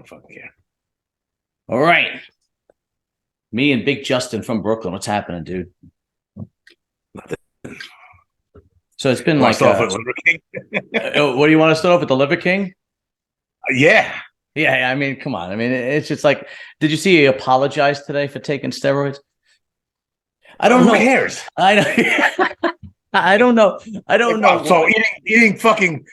don't fucking care. All right. Me and Big Justin from Brooklyn. What's happening, dude? Nothing. So it's been Want like, to start off with Liver King? what do you want to start off with, the Liver King? Yeah. Yeah, I mean, come on. I mean, it's just like, did you see he apologized today for taking steroids? I don't know. Who cares? I don't. I don't know. I don't know. So eating fucking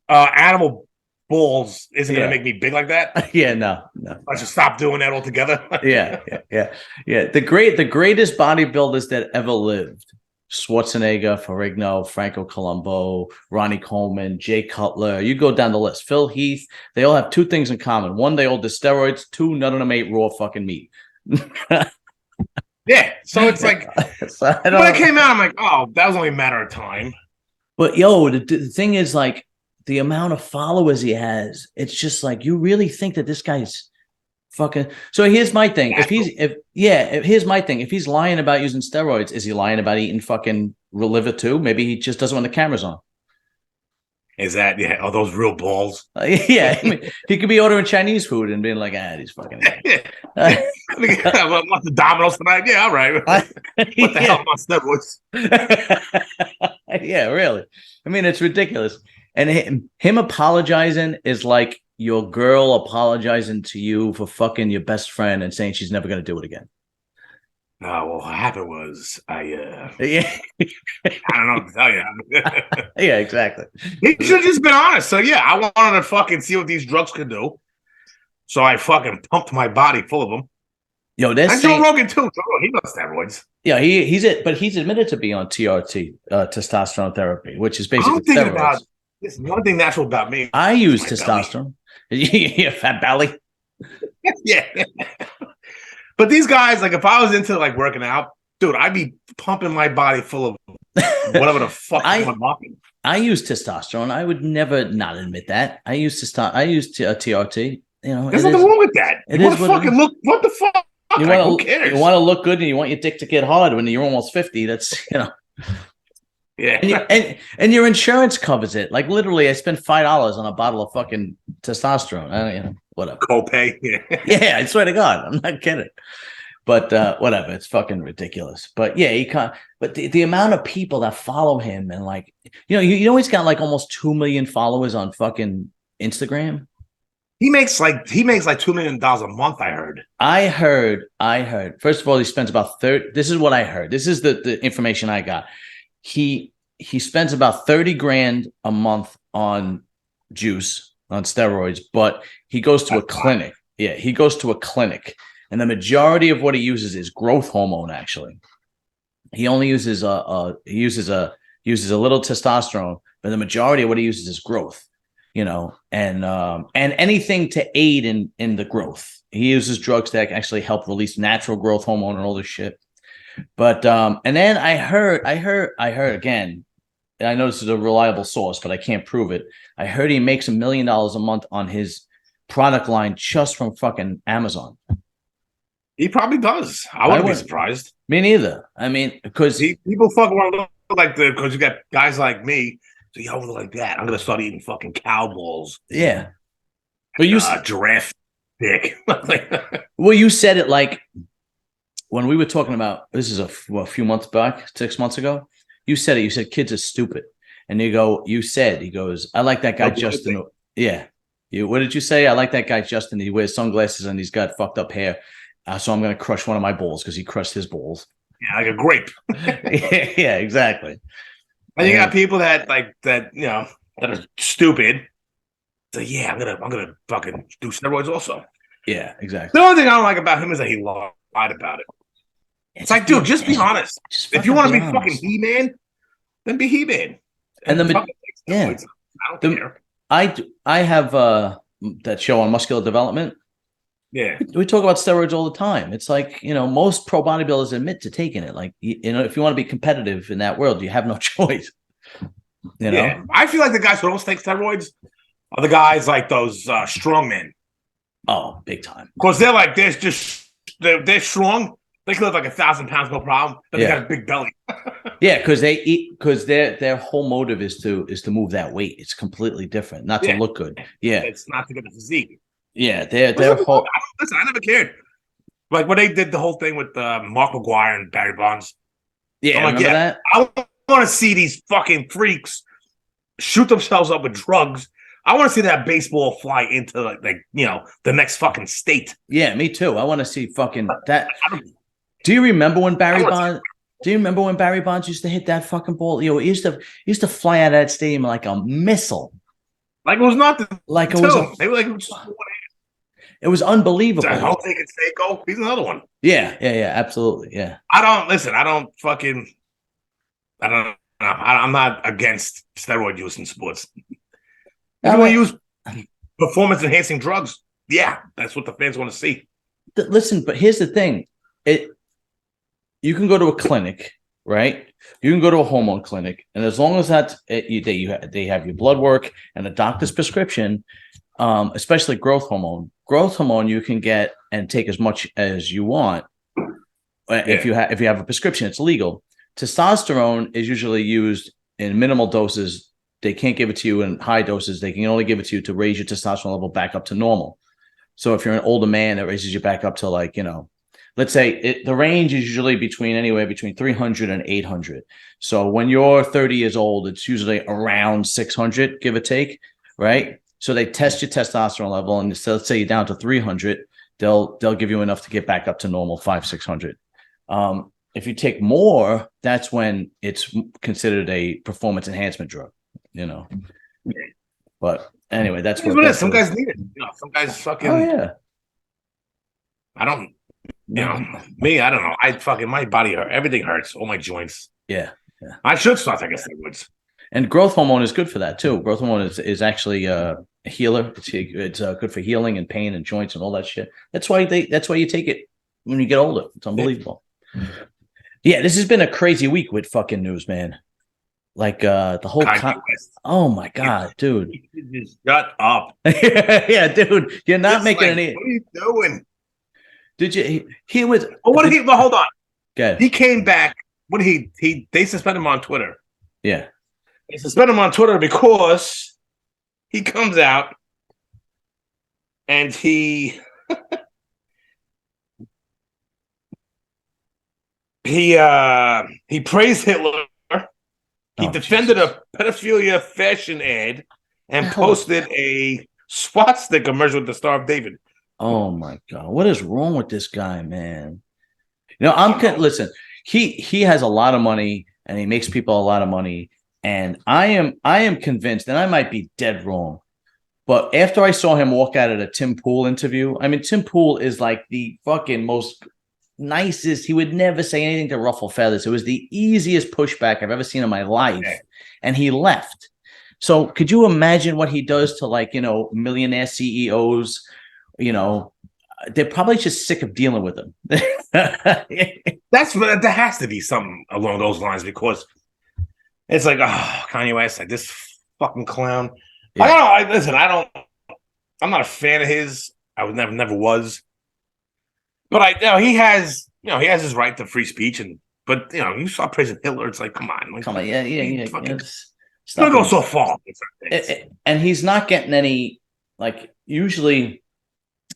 animal balls isn't going to make me big like that? Yeah, no. I should stop doing that altogether. Yeah. The greatest bodybuilders that ever lived: Schwarzenegger, Ferrigno, Franco Columbu, Ronnie Coleman, Jay Cutler. You go down the list. Phil Heath. They all have two things in common: one, they all did steroids; two, none of them ate raw fucking meat. Yeah, so it's like when it came out, I'm like, oh, that was only a matter of time. But yo, the thing is, like, the amount of followers he has, it's just like, you really think that this guy's fucking. So here's my thing: here's my thing. If he's lying about using steroids, is he lying about eating fucking liver too? Maybe he just doesn't want the cameras on. Is that are those real balls? Yeah, I mean, he could be ordering Chinese food and being like, these fucking. Want the Domino's tonight? Yeah, all right. What the hell? I'm on steroids. Yeah, really. I mean, it's ridiculous. And him apologizing is like your girl apologizing to you for fucking your best friend and saying she's never going to do it again. Well, what happened was yeah. I don't know what to tell you. Yeah, exactly. He should have just been honest. So yeah, I wanted to fucking see what these drugs could do. So I fucking pumped my body full of them. Yo, and Joe Rogan too. He knows steroids. Yeah, he's admitted to be on TRT, testosterone therapy, which is basically steroids. There's one thing natural about me. I use testosterone. Yeah, fat belly. Yeah. But these guys, like, if I was into like working out, dude, I'd be pumping my body full of whatever the fuck I'm walking. I use testosterone. I would never not admit that. I use TRT. You know, there's nothing wrong with that. It is fucking look. What the fuck? Who cares? You want to look good and you want your dick to get hard when you're almost 50. That's Yeah. And your insurance covers it. Like, literally, I spent $5 on a bottle of fucking testosterone. Whatever. Copay. Yeah, I swear to God, I'm not kidding. But whatever, it's fucking ridiculous. But yeah, he can't. But the amount of people that follow him and like, he's got like almost 2 million followers on fucking Instagram. He makes like $2 million a month. I heard. First of all, he spends about 30. This is what I heard. This is the information I got. He spends about 30 grand a month on juice, on steroids, but he goes to a clinic. Yeah, he goes to a clinic, and the majority of what he uses is growth hormone. Actually, he only uses a little testosterone, but the majority of what he uses is growth. And anything to aid in the growth. He uses drugs that actually help release natural growth hormone and all this shit. But and then I heard again, and I know this is a reliable source, but I can't prove it. I heard he makes $1 million a month on his product line just from fucking Amazon. He probably does. I wouldn't be surprised. Me neither. I mean, because people fucking want to look like because you got guys like me. So you look like that. I'm gonna start eating fucking cow balls. Yeah, but you giraffe dick. Well, you said it like when we were talking about this is a few months back, 6 months ago. You said it. You said kids are stupid, and he goes, I like that guy Justin. Yeah, what did you say? I like that guy Justin. He wears sunglasses and he's got fucked up hair. So I'm gonna crush one of my balls because he crushed his balls. Yeah, like a grape. Yeah, exactly. And you got people that that are stupid. So yeah, I'm gonna fucking do steroids also. Yeah, exactly. The only thing I don't like about him is that he lied about it. It's like, dude, just be honest. If you want to be fucking He-Man, then be He-Man. And I don't care. I have that show on muscular development. Yeah, we talk about steroids all the time. It's like, most pro bodybuilders admit to taking it. Like, if you want to be competitive in that world, you have no choice. Yeah, I feel like the guys who don't take steroids are the guys like those strongmen. Oh, big time. Because they're like they're strong. They can lift like 1,000 pounds, no problem. But they got a big belly. Yeah, because they eat. Because their whole motive is to move that weight. It's completely different, not to look good. Yeah, it's not to get a physique. Yeah, they're whole. Listen, I never cared. Like when they did the whole thing with Mark McGuire and Barry Bonds. Yeah, I'm like, remember that? I want to see these fucking freaks shoot themselves up with drugs. I want to see that baseball fly into like the next fucking state. Yeah, me too. I want to see fucking that. Do you remember when Barry Bonds? Do you remember when Barry Bonds used to hit that fucking ball? He used to fly out of that stadium like a missile. Like it was nothing. Like it was it was unbelievable. I don't think it's Seiko. He's another one. Yeah, absolutely. Yeah. I don't know. I'm not against steroid use in sports. If you want to use performance enhancing drugs, yeah, that's what the fans want to see. Listen, but here's the thing. You can go to a clinic, right? You can go to a hormone clinic, and as long as they have your blood work and a doctor's prescription, especially growth hormone you can get and take as much as you want. If you have a prescription, it's legal. Testosterone is usually used in minimal doses. They can't give it to you in high doses. They can only give it to you to raise your testosterone level back up to normal. So if you're an older man, it raises you back up to let's say the range is usually anywhere between 300 and 800. So when you're 30 years old, it's usually around 600, give or take, right? So they test your testosterone level, and so let's say you're down to 300, they'll give you enough to get back up to normal 500-600. If you take more, that's when it's considered a performance enhancement drug, But anyway, that's what some guys need it. Some guys fucking. Oh yeah. I don't. Me, I don't know. I fucking my body hurt. Everything hurts. All my joints. Yeah. I should start taking steroids. And growth hormone is good for that too. Growth hormone is actually a healer. It's good for healing and pain and joints and all that shit. That's why you take it when you get older. It's unbelievable. Yeah, this has been a crazy week with fucking news, man. Like the whole oh my god, dude. Just shut up. Yeah, dude. You're not making any. What are you doing? Did you he was But hold on. Good. He came back. What they suspended him on Twitter. Yeah. They suspended him on Twitter because he comes out and he praised Hitler. He defended a pedophilia fashion ad and posted a swastika merged with the Star of David. Oh my god, what is wrong with this guy, man? Listen. He has a lot of money and he makes people a lot of money, and I am convinced, and I might be dead wrong, but after I saw him walk out at a Tim Pool interview, I mean, Tim Pool is like the fucking most nicest. He would never say anything to ruffle feathers. It was the easiest pushback I've ever seen in my life, and he left. So could you imagine what he does to millionaire CEOs? They're probably just sick of dealing with him. There has to be something along those lines, because it's like, oh, Kanye West, like this fucking clown. Yeah. I don't know. I'm not a fan of his. I was never was. But he has his right to free speech, but you saw President Hitler. It's like, come on, yeah. It's not go so far. And he's not getting any usually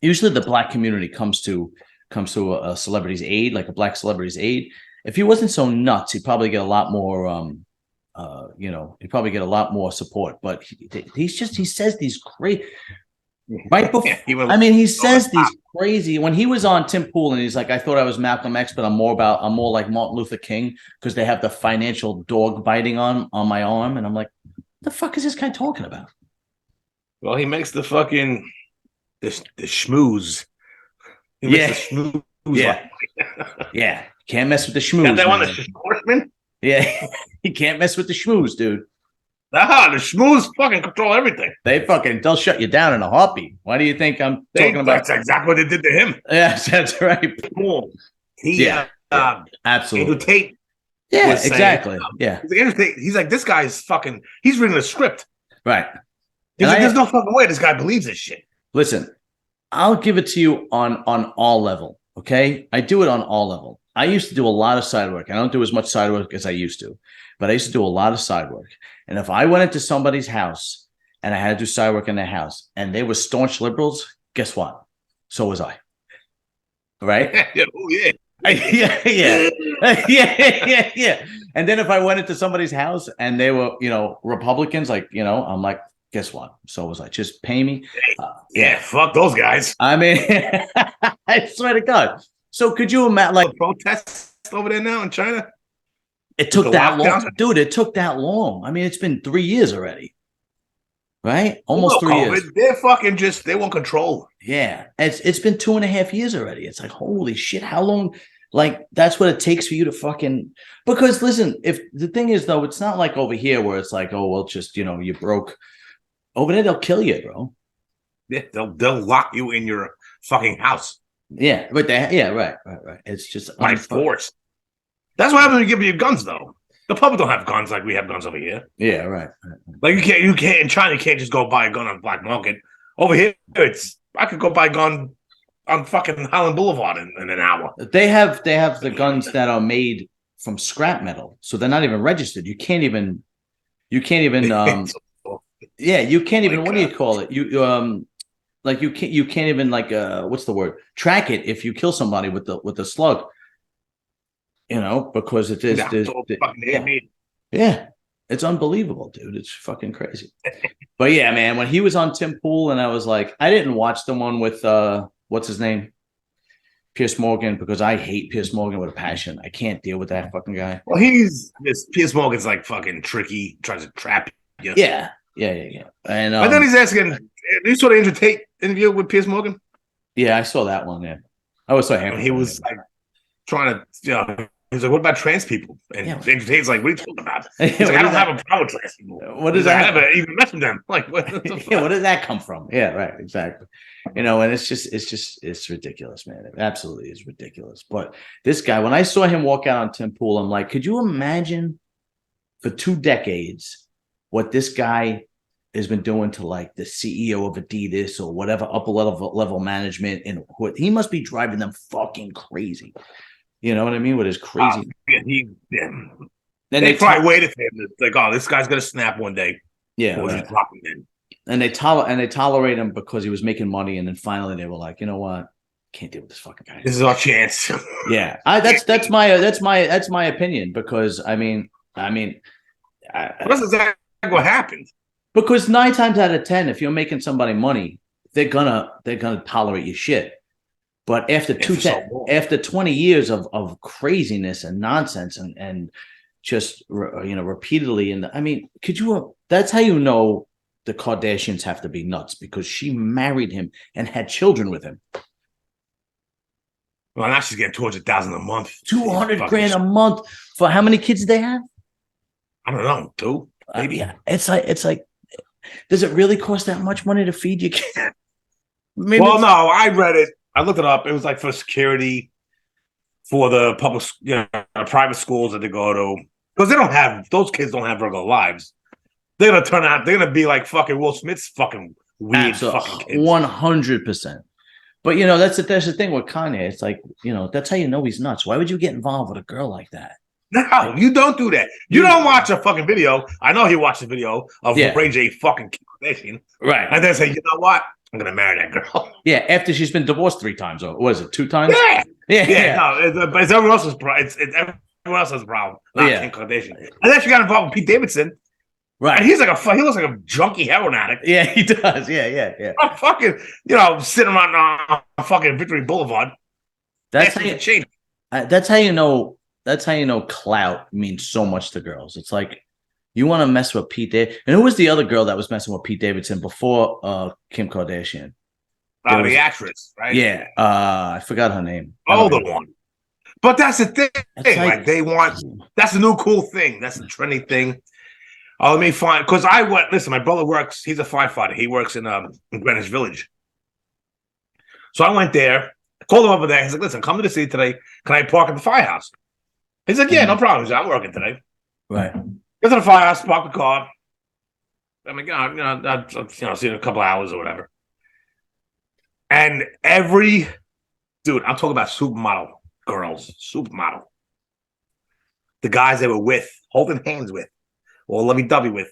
the black community comes to a celebrity's aid, like a black celebrity's aid. If he wasn't so nuts, he'd probably get a lot more. He'd probably get a lot more support. But he says these great. Right before, he says these crazy. When he was on Tim Pool and he's like, I thought I was Malcolm X, but I'm more like Martin Luther King, because they have the financial dog biting on my arm, and I'm like, what the fuck is this guy talking about? Well, he makes the fucking the schmooze. He makes the schmooze. Yeah. Can't mess with the schmooze. Got that one, the horseman? Yeah, you can't mess with the schmooze, dude. The schmooze fucking control everything. They'll shut you down in a heartbeat. Why do you think I'm talking about? That's exactly what they did to him. Yeah, that's right. Cool. Absolutely. Tate. Yeah, exactly. He's like, this guy's fucking. He's reading a script. Right. He's like, there's no fucking way this guy believes this shit. Listen, I'll give it to you on all level. Okay, I do it on all level. I used to do a lot of side work. I don't do as much side work as I used to, but I used to do a lot of side work. And if I went into somebody's house and I had to do side work in their house and they were staunch liberals, Guess what? So was I. Right? Oh, yeah. Yeah. And then if I went into somebody's house and they were, Republicans, I'm like, guess what? So was I. Just pay me. Yeah, fuck those guys. I mean, I swear to God. So could you imagine, like, protests over there now in China? it took that long, dude. It took that long. I mean, it's been 3 years already, right? Almost 3 years. They're fucking they want control. Yeah, it's been 2.5 years already. It's like, holy shit, how long? Like, that's what it takes for you to fucking. Because listen, if the thing is though, it's not like over here where it's like, oh well, just you broke. Over there, they'll kill you, bro. Yeah, they'll lock you in your fucking house. Yeah, but right. It's just by force. That's what happens when you give you guns, though. The public don't have guns like we have guns over here. Yeah, right. Like you can't in China. You can't just go buy a gun on the black market. Over here, I could go buy a gun on fucking Highland Boulevard in an hour. They have the guns that are made from scrap metal, so they're not even registered. You can't even. Yeah, you can't even. What do you call it? You can't even what's the word? Track it if you kill somebody with the slug. Because it is. Yeah, it's unbelievable, dude. It's fucking crazy. But yeah, man, when he was on Tim Pool, and I was like, I didn't watch the one with what's his name, Piers Morgan, because I hate Piers Morgan with a passion. I can't deal with that fucking guy. Well, Piers Morgan's like fucking tricky, tries to trap you. Yeah. And then he's asking, you saw the Andrew Tate interview with Piers Morgan? Yeah, I saw that one. Yeah, I was so happy. He was like trying to, he's like, what about trans people? And Andrew Tate's like, what are you talking about? He's like, I don't have a problem with trans people. What does that? I never even met them. Like, what the fuck? Where did that come from? Yeah, right, exactly. And it's ridiculous, man. It absolutely is ridiculous. But this guy, when I saw him walk out on Tim Pool, I'm like, could you imagine for 2 decades what this guy has been doing to like the CEO of Adidas or whatever upper level management, and what he must be driving them fucking crazy. You know what I mean? With his crazy. Then they probably waited for him. Like, oh, this guy's gonna snap one day. Yeah, just drop him in. And they tolerate him because he was making money, and then finally they were like, you know what? Can't deal with this fucking guy. This is our chance. Yeah, that's my opinion, because I mean, that's exactly what happened. Because 9 times out of 10, if you're making somebody money, they're gonna tolerate your shit. But after 20 years of craziness and nonsense and just repeatedly, and I mean, that's how you know the Kardashians have to be nuts, because she married him and had children with him. Well, now she's getting $200,000 a month. $200,000 a month for how many kids they have? I don't know, 2, maybe. Yeah, it's like, does it really cost that much money to feed your kid? Well, no, I read it. I looked it up. It was like for security for the public, private schools that they go to, because those kids don't have regular lives. They're gonna turn out. They're gonna be like fucking Will Smith's fucking weird fucking kids. 100%. But that's the thing with Kanye. It's like, that's how you know he's nuts. Why would you get involved with a girl like that? No, you don't do that. You don't watch a fucking video. I know he watched a video of Ray J fucking Kardashian, right? And then say, you know what? I'm gonna marry that girl. Yeah, after she's been divorced 3 times, or was it 2 times? Yeah. No, but it's everyone else's problem. It's everyone else's problem, not Kim Kardashian. And then she got involved with Pete Davidson. Right. And he looks like a junkie heroin addict. Yeah, he does. Yeah. I'm fucking, sitting around on fucking Victory Boulevard. That's how you know. That's how you know clout means so much to girls. It's like, you want to mess with Pete Davidson. And who was the other girl that was messing with Pete Davidson before Kim Kardashian? The actress, right? Yeah. I forgot her name. Oh, the one. But that's the thing. Like they want. That's the new cool thing. That's the trendy thing. Let me find, because listen, my brother works. He's a firefighter. He works in Greenwich Village. So I went there. I called him over there. He's like, listen, come to the city today. Can I park at the firehouse? He's like, yeah, no problem. He's like, I'm working today. Right. Get to the firehouse, park the car. I mean, I'll see you in a couple hours or whatever. And dude, I'm talking about supermodel girls, supermodel. The guys they were with, holding hands with, or lovey-dovey with,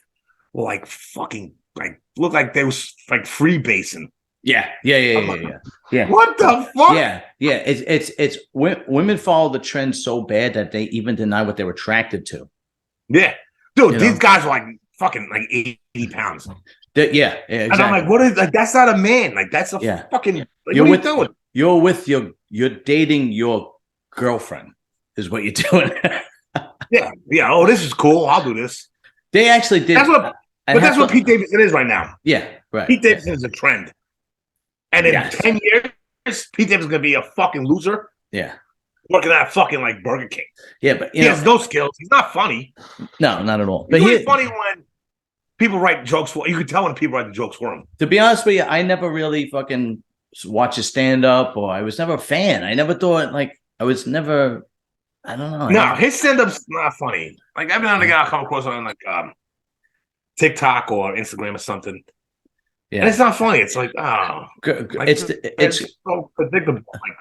were like fucking, like, looked like they was like freebasing. Yeah. I'm like, Yeah. what the fuck? Yeah. It's women follow the trend so bad that they even deny what they're attracted to. Yeah, dude, You these know? guys are like fucking like 80 pounds, Yeah, and I'm like, exactly. what is like? That's not a man. Like that's a Yeah. fucking. Like, You're what are you with doing? you're dating your girlfriend is what you're doing. Yeah, yeah. Oh, this is cool. I'll do this. They actually did. That's what. I But have that's what to. Pete Davidson is right now. Yeah, right. Pete Davidson is a trend, and in Yes. 10 years, Pete Davidson's gonna be a fucking loser Yeah. working at fucking like Burger King. Yeah, but He has no skills. He's not funny. no, not at all. He's But only here, funny when people write jokes for. You can tell when people write the jokes for him. to be honest with you, I never really fucking watch a stand up, or I was never a fan. I never thought like I was never. I don't know. No, his stand-up's not funny. Like every now and again, I'll come across on like TikTok or Instagram or something. Yeah, and it's not funny. It's like, oh, like, it's so predictable. Like,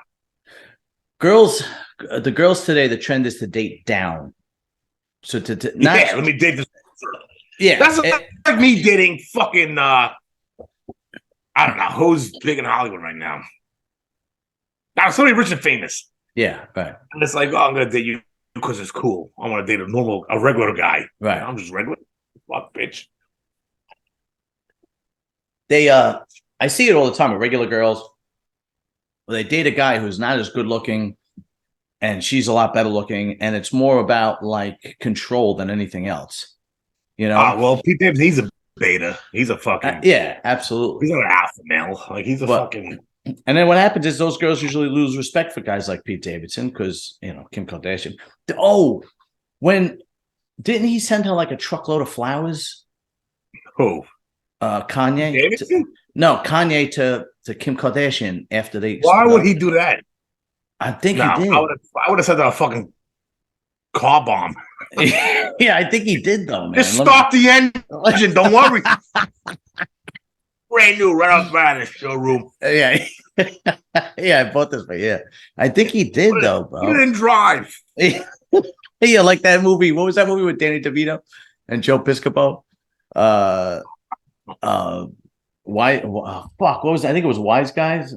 girls. The girls today, the trend is to date down. So to not, yeah, let me date this. Yeah, that's like me dating fucking. I don't know who's big in Hollywood right now. Now somebody rich and famous. Yeah, right. And it's like, oh, I'm gonna date you because it's cool. I want to date a regular guy. Right. I'm just regular. Fuck, bitch. They I see it all the time with regular girls. They date a guy who's not as good looking, and she's a lot better looking, and it's more about like control than anything else. You know? Well, Pete Davidson, he's a beta. He's a fucking yeah, absolutely. He's not an alpha male. Like he's a fucking. And then what happens is those girls usually lose respect for guys like Pete Davidson because Kim Kardashian. Oh, when didn't he send her like a truckload of flowers? Who? Kanye. Davidson? No, Kanye to Kim Kardashian after they. Why would he do that? I think he did. I would have sent out a fucking car bomb. Yeah, I think he did though, man. Just start the engine. Don't worry. Brand new, right off the showroom. Yeah, yeah, I bought this, but yeah, I think he did though, bro. He didn't drive. Yeah, like that movie. What was that movie with Danny DeVito and Joe Piscopo? Why? Fuck, what was that? I think it was Wise Guys.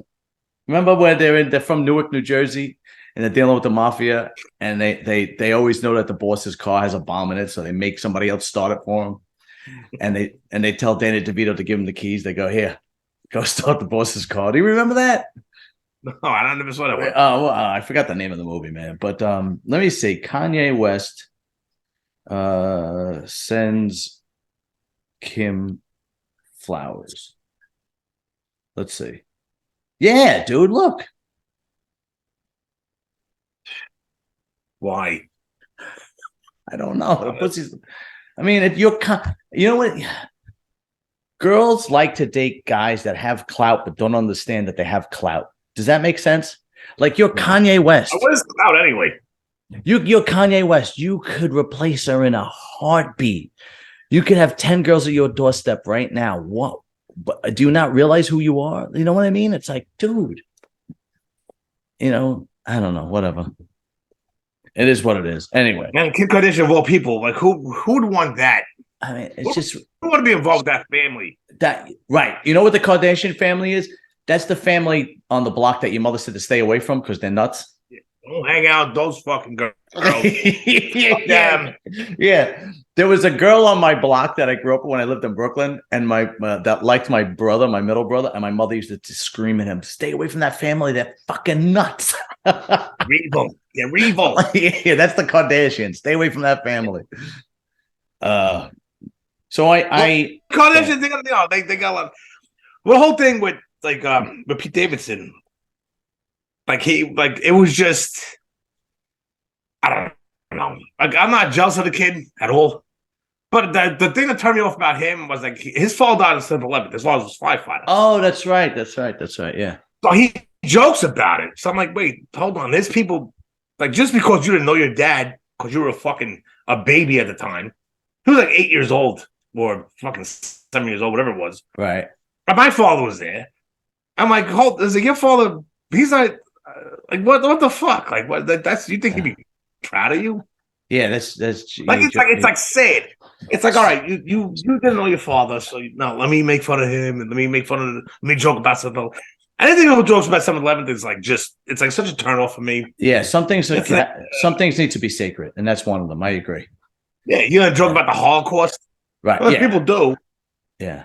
Remember where they're from Newark, New Jersey, and they're dealing with the mafia, and they always know that the boss's car has a bomb in it, so they make somebody else start it for them. And they tell Danny DeVito to give him the keys. They go, here, go start the boss's car. Do you remember that? No, I don't never saw that one. Oh, well, I forgot the name of the movie, man. But let me see. Kanye West sends Kim flowers. Let's see. Yeah, dude, look. Why? I don't know. I mean, if you're, you know what? Girls like to date guys that have clout but don't understand that they have clout. Does that make sense? Like you're Kanye West. What is clout anyway? You're Kanye West. You could replace her in a heartbeat. You could have 10 girls at your doorstep right now. What? But do you not realize who you are? You know what I mean? It's like, dude, I don't know, whatever. It is what it is. Anyway. And Kim Kardashian of all people, like who would want that? I mean, it's just who want to be involved with that family? Right. You know what the Kardashian family is? That's the family on the block that your mother said to stay away from because they're nuts. Don't hang out with those fucking girls. Yeah. There was a girl on my block that I grew up with when I lived in Brooklyn, and that liked my brother, my middle brother, and my mother used to scream at him, "Stay away from that family. They're fucking nuts." Revolt. Yeah, revolt. Yeah, that's the Kardashians. Stay away from that family. So I Kardashian, they got a lot. Well, the whole thing with with Pete Davidson, it was just, I don't know. Like, I'm not jealous of the kid at all. But the thing that turned me off about him was like his fall down in 7-Eleven. His father was a firefighter. Oh, that's right. Yeah. So he jokes about it. So I'm like, wait, hold on. There's people like just because you didn't know your dad because you were a baby at the time. He was like 8 years old or fucking 7 years old, whatever it was. Right. But my father was there. I'm like, is it your father? He's not like what the fuck? Like what? That's you think he'd be proud of you? Yeah, that's like it's like sad. It's like, all right, you didn't know your father, so no, let me make fun of him and let me joke about something. Anything that jokes about 7-Eleven is like it's like such a turn off for me. Yeah, some things need to be sacred, and that's one of them. I agree. Yeah, you're gonna joke about the Holocaust, right? Well, Yeah, people do. Yeah,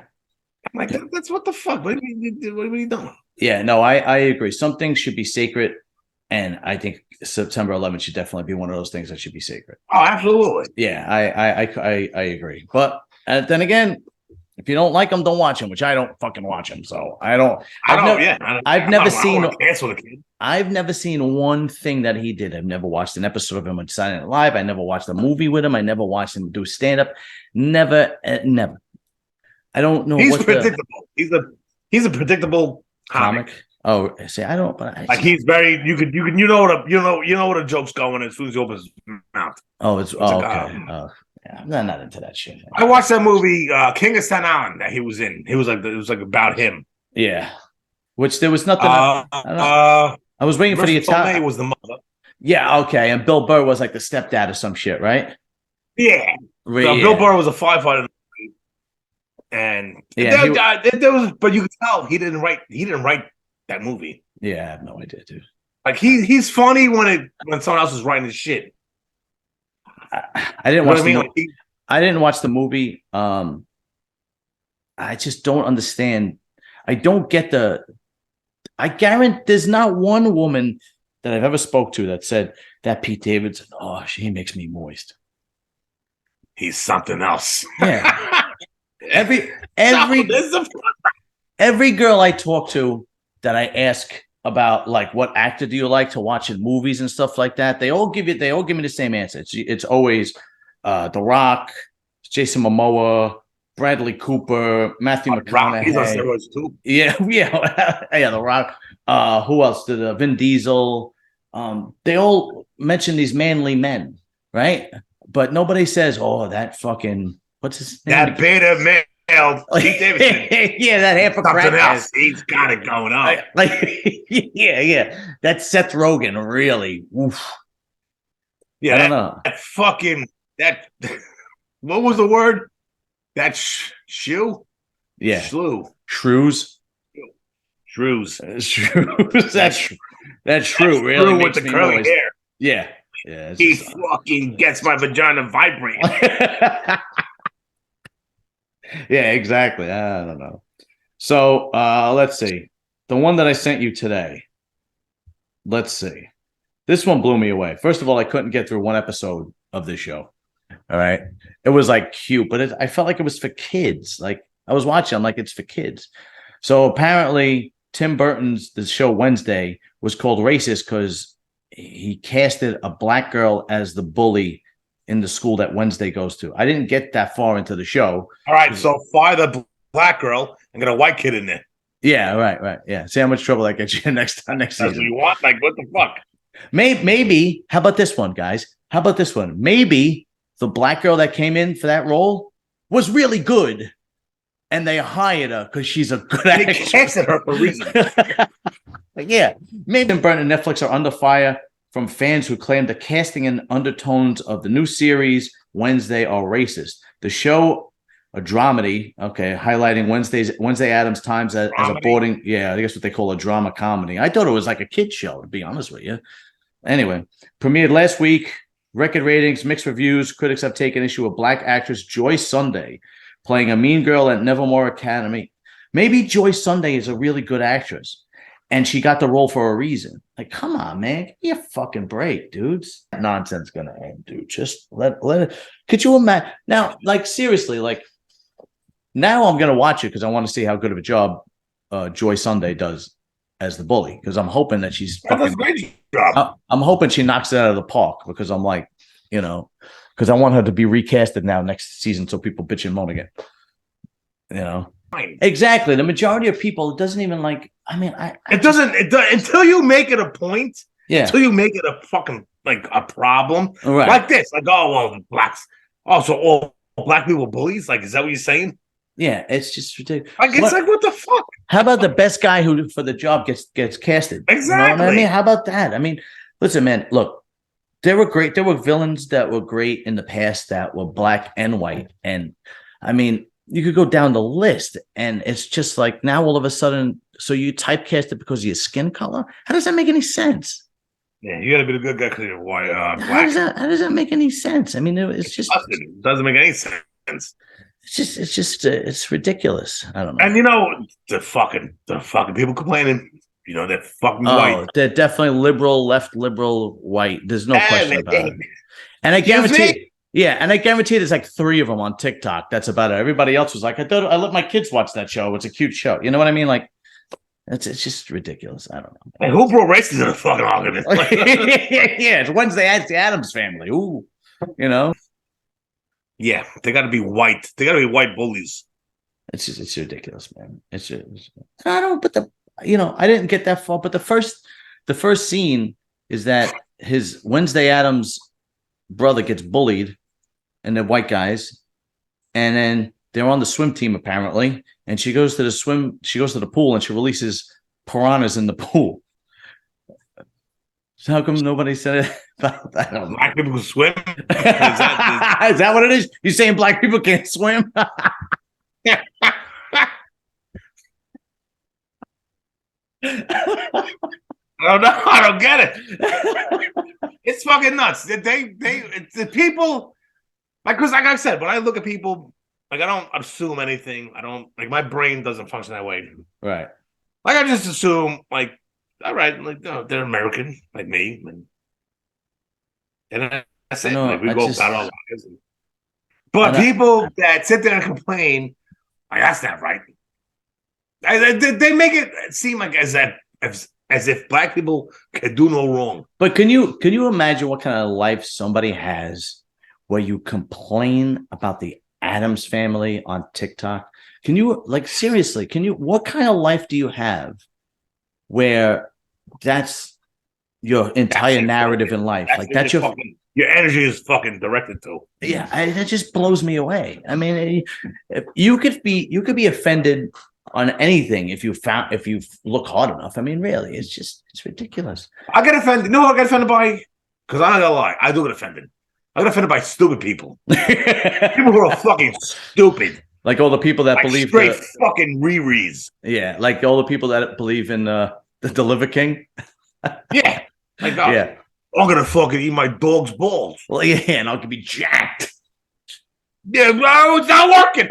I'm like that's what the fuck. What are you doing? Yeah, no, I agree. Some things should be sacred, and I think September 11th should definitely be one of those things that should be sacred. Oh, absolutely. Yeah, I agree. But then again, if you don't like them, don't watch them. Which I don't fucking watch them. So I don't. I've never seen. Cancel the kid. I've never seen one thing that he did. I've never watched an episode of him on Saturday Night Live. I never watched a movie with him. I never watched him do stand up. Never, never. I don't know. He's predictable. He's a predictable comic. Oh, see, I don't. But like he's very. You know what a joke's going as soon as he opens his mouth. Oh, it's okay. Yeah, I'm not into that shit. I watched that movie, King of Staten Island, that he was in. It was like about him. Yeah, which there was nothing. I was waiting for the Italian. Was the mother. Yeah, okay, and Bill Burr was like the stepdad or some shit, right? Yeah. Bill Burr was a firefighter, and there was, but you could tell he didn't write that movie. Yeah, I have no idea, dude. Like he's funny when someone else is writing his shit. I didn't watch I didn't watch the movie. I just don't understand. I don't get I guarantee there's not one woman that I've ever spoke to that said that Pete Davidson, he makes me moist. He's something else. Yeah. every girl I talk to that I ask about, like, what actor do you like to watch in movies and stuff like that, they all give me the same answer. It's always The Rock, Jason Momoa, Bradley Cooper, Matthew McConaughey. He's on steroids too. Yeah, The Rock. Who else did Vin Diesel? They all mention these manly men, right? But nobody says, that fucking what's his name? That beta male. Pete Davidson. Yeah, that half a crack. He's got it going on. Yeah. That's Seth Rogen, really. Oof. Yeah, I don't know. What was the word? That shoe? Yeah. Shrews. Shrews. That's true. Really with the curly hair. Yeah. He fucking gets my vagina vibrating. Yeah, exactly. I don't know. So let's see. The one that I sent you today. Let's see. This one blew me away. First of all, I couldn't get through one episode of this show. All right. It was like cute, but I felt like it was for kids. Like I was watching, I'm like, it's for kids. So apparently Tim Burton's the show Wednesday was called racist because he casted a black girl as the bully in the school that Wednesday goes to. I didn't get that far into the show. All right, so fire the black girl and get a white kid in there. Yeah, right. Yeah, see how much trouble that gets you next season. That's what you want? Like, what the fuck? Maybe. How about this one, guys? How about this one? Maybe the black girl that came in for that role was really good, and they hired her because she's a good actress. They casted her for a reason. Yeah, maybe Burton and Netflix are under fire from fans who claim the casting and undertones of the new series Wednesday are racist. The show, a dramedy, highlighting Wednesday Addams times as a boarding. Yeah, I guess what they call a drama comedy. I thought it was like a kid show, to be honest with you. Anyway, premiered last week. Record ratings, mixed reviews. Critics have taken issue with black actress Joy Sunday playing a mean girl at Nevermore Academy. Maybe Joy Sunday is a really good actress, and she got the role for a reason. Like, come on, man. Give me a fucking break, dudes. Nonsense gonna end, dude. Just let it. Could you imagine? Now, like, seriously, like, now I'm gonna watch it because I want to see how good of a job Joy Sunday does as the bully. Because I'm hoping that she's fucking, a great job. I'm hoping she knocks it out of the park because I'm like, because I want her to be recasted now next season so people bitch and moan again. Exactly. The majority of people, it doesn't even like. I mean, it doesn't until you make it a point. Yeah. Until you make it a fucking like a problem, right. Like this. Like, blacks. Oh, so all black people bullies. Like, is that what you're saying? Yeah, it's just ridiculous. Like, it's like, what the fuck? How about the best guy who for the job gets casted? Exactly. You know what I mean? How about that? I mean, listen, man. Look, There were great. There were villains that were great in the past that were black and white, and I mean, you could go down the list, and it's just like now all of a sudden, so you typecast it because of your skin color. How does that make any sense? Yeah, you got to be the good guy because you're white, How black. does that? How does that make any sense? I mean, it's just, It doesn't make any sense. it's ridiculous. I don't know. And the fucking people complaining. They're fucking white. Oh, they're definitely liberal, left liberal, white. There's no question about it. And I Excuse guarantee, me? yeah, and I guarantee there's like 3 of them on TikTok. That's about it. Everybody else was like, I thought I let my kids watch that show. It's a cute show. You know what I mean? Like, it's just ridiculous. I don't know. And who brought racism in the fucking argument? Yeah, it's Wednesday. It's the Addams family. Ooh, Yeah, they got to be white. They got to be white bullies. it's ridiculous, man. I don't. But I didn't get that far. But the first scene is that his Wednesday Addams brother gets bullied, and they're white guys, and then they're on the swim team apparently, and she goes to the pool and she releases piranhas in the pool. So how come nobody said it about that? Black people can swim. Is that what it is? You saying black people can't swim? I don't get it. It's fucking nuts. The people, because like I said, when I look at people, like I don't assume anything. I don't my brain doesn't function that way. Right. Like I just assume all right, they're American like me, and that's it. No, We go about our lives. But people that sit there and complain, that's not right. They make it seem like as if black people can do no wrong. But can you imagine what kind of life somebody has where you complain about the Addams family on TikTok? Can you seriously? What kind of life do you have where that's your entire narrative in life? That's your energy is fucking directed to. Yeah, that just blows me away. I mean, you could be offended on anything if you look hard enough. I mean, really, it's ridiculous. I get offended. No, I get offended by, because I'm not gonna lie, I do get offended. I get offended by stupid people. People who are fucking stupid. Like all the people that believe straight fucking rereads. Yeah, like all the people that believe in the Liver King. Yeah. Yeah. I'm gonna fucking eat my dog's balls. Well, yeah, and I could be jacked. Yeah, well, it's not working.